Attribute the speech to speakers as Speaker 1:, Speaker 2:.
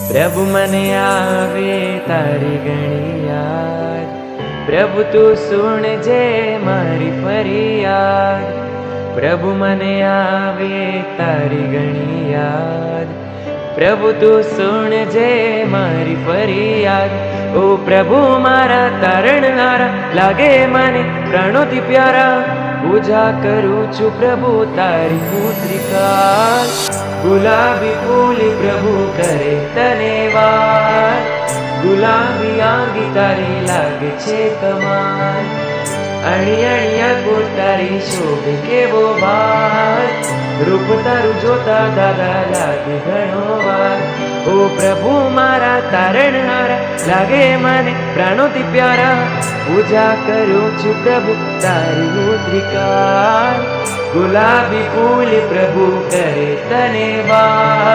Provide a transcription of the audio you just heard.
Speaker 1: प्रभु मने आवे तारी घणी याद, प्रभु तू सुन जे मारी फरियाद। प्रभु मने आवे तारी घणी याद, प्रभु तू सुन जे मारी फरियाद। ओ प्रभु मारा तारणहारा, लागे मने प्राणोथी प्यारा। पूजा करूं छू प्रभु तारी पुत्रिका, गुलाबी फूल प्रभु करे तने वार। गुलाबी आंगी तारी लागे छे कमाल, अणी अणिया को तारी शोभे केवो भार। रूप तारू जोता दादा लागे घणो वार। ओ प्रभु मारा तारणहारा, लागे मने प्राणोथी प्यारा। पूजा करूं छू प्रभु तारी पुत्रिका, गुलाबी फूल प्रभु करे तने वार।